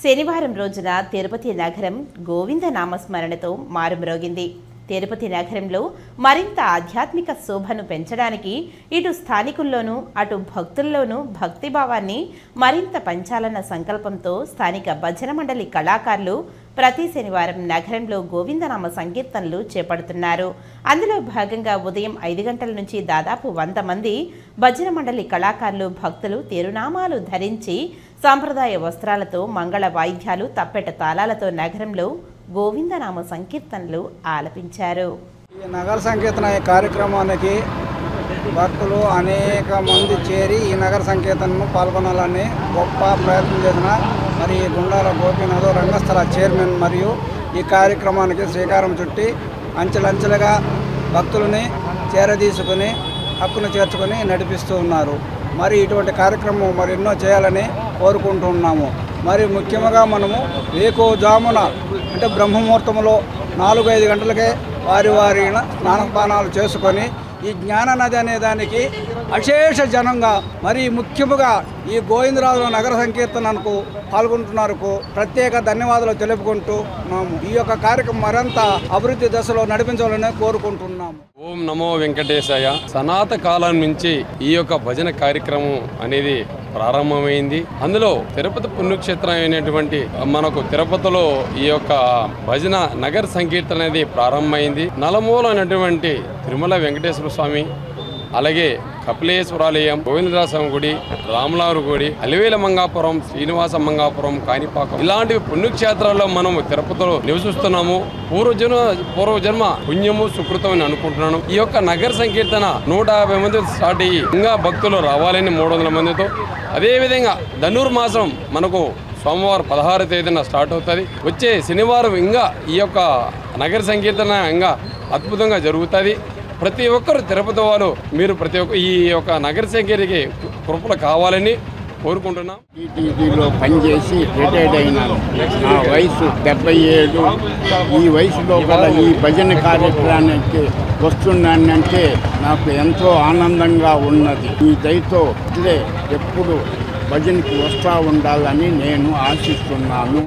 శనివారం రోజున తిరుపతి నగరం గోవింద నామస్మరణతో మారుమ్రోగింది. తిరుపతి నగరంలో మరింత ఆధ్యాత్మిక శోభను పెంచడానికి ఇటు స్థానికుల్లోనూ అటు భక్తుల్లోనూ భక్తిభావాన్ని మరింత పంచాలన్న సంకల్పంతో స్థానిక భజన మండలి కళాకారులు ప్రతి శనివారం నగరంలో గోవిందనామ సంకీర్తనలు చేపడుతున్నారు. అందులో భాగంగా ఉదయం 5 గంటల నుంచి దాదాపు 100 మంది భజన మండలి కళాకారులు భక్తులు తిరునామాలు ధరించి సాంప్రదాయ వస్త్రాలతో మంగళ వాయిద్యాలు తప్పెట తాళాలతో నగరంలో గోవిందనామ సంకీర్తనలు ఆలపించారు. ఈ నగర సంకీర్తన కార్యక్రమానికి భక్తులు అనేక మంది చేరి ఈ నగర సంకీర్తనను పాల్గొనాలని గొప్ప ప్రయత్నం చేసిన మరి గుండాల గోపీనాథ్ రంగస్థల చైర్మన్ మరియు ఈ కార్యక్రమానికి శ్రీకారం చుట్టి అంచెలంచెలుగా భక్తులని చేరదీసుకుని హక్కును చేర్చుకొని నడిపిస్తూ ఉన్నారు. మరి ఇటువంటి కార్యక్రమం మరి ఎన్నో చేయాలని కోరుకుంటున్నాము. మరి ముఖ్యంగా మనము వేకువజామున అంటే బ్రహ్మముహూర్తంలో 4-5 గంటలకే వారి స్నానపానాలు చేసుకొని ఈ జ్ఞాన నది అనే దానికి అశేష జనంగా మరి ముఖ్యముగా ఈ గోవిందరాజుల నగర సంకీర్తనకు పాల్గొంటున్నారు ప్రత్యేక ధన్యవాదాలు తెలుపుకుంటున్నాము. ఈ యొక్క కార్యక్రమం మరింత అభివృద్ధి దశలో నడిపించాలని కోరుకుంటున్నాము. ఓం నమో వెంకటేశాయ. సనాత కాలం నుంచి ఈ యొక్క భజన కార్యక్రమం అనేది ప్రారంభమైంది. అందులో తిరుపతి పుణ్యక్షేత్రం అయినటువంటి మనకు తిరుపతిలో ఈ యొక్క భజన నగర సంకీర్తన అనేది ప్రారంభమైంది. నలమూలైనటువంటి తిరుమల వెంకటేశ్వర స్వామి, అలాగే కపిలేశ్వరాలయం, గోవిందరాజస్వామి గుడి, రామలారు గుడి, అలివేల మంగాపురం, శ్రీనివాస మంగాపురం, కాణిపాకం ఇలాంటి పుణ్యక్షేత్రాల్లో మనం తిరుపతిలో నివసిస్తున్నాము. పూర్వజన్మ పుణ్యము సుకృతం అని అనుకుంటున్నాను. ఈ యొక్క నగర సంకీర్తన 150 మంది స్టార్ట్ అయ్యి ఇంకా భక్తులు రావాలని 300 మందితో, అదేవిధంగా ధనుర్మాసం మనకు సోమవారం 16వ తేదీన స్టార్ట్ అవుతుంది. వచ్చే శనివారం ఇంకా ఈ యొక్క నగర సంకీర్తన ఇంకా అద్భుతంగా జరుగుతుంది. ప్రతి ఒక్కరు తిరుపతి వాళ్ళు మీరు ప్రతి ఒక్క ఈ యొక్క నగర సంకీర్తనకి కృపలు కావాలని కోరుకుంటున్నాం. టీటీడీలో పనిచేసి రిటైర్డ్ అయినాను. నా వయసు 77. ఈ వయసులో కూడా ఈ భజన కార్యక్రమానికి వస్తున్నానంటే నాకు ఎంతో ఆనందంగా ఉన్నది. ఈ దయతో ఇట్లే ఎప్పుడు భజనకి వస్తూ ఉండాలని నేను ఆశిస్తున్నాను.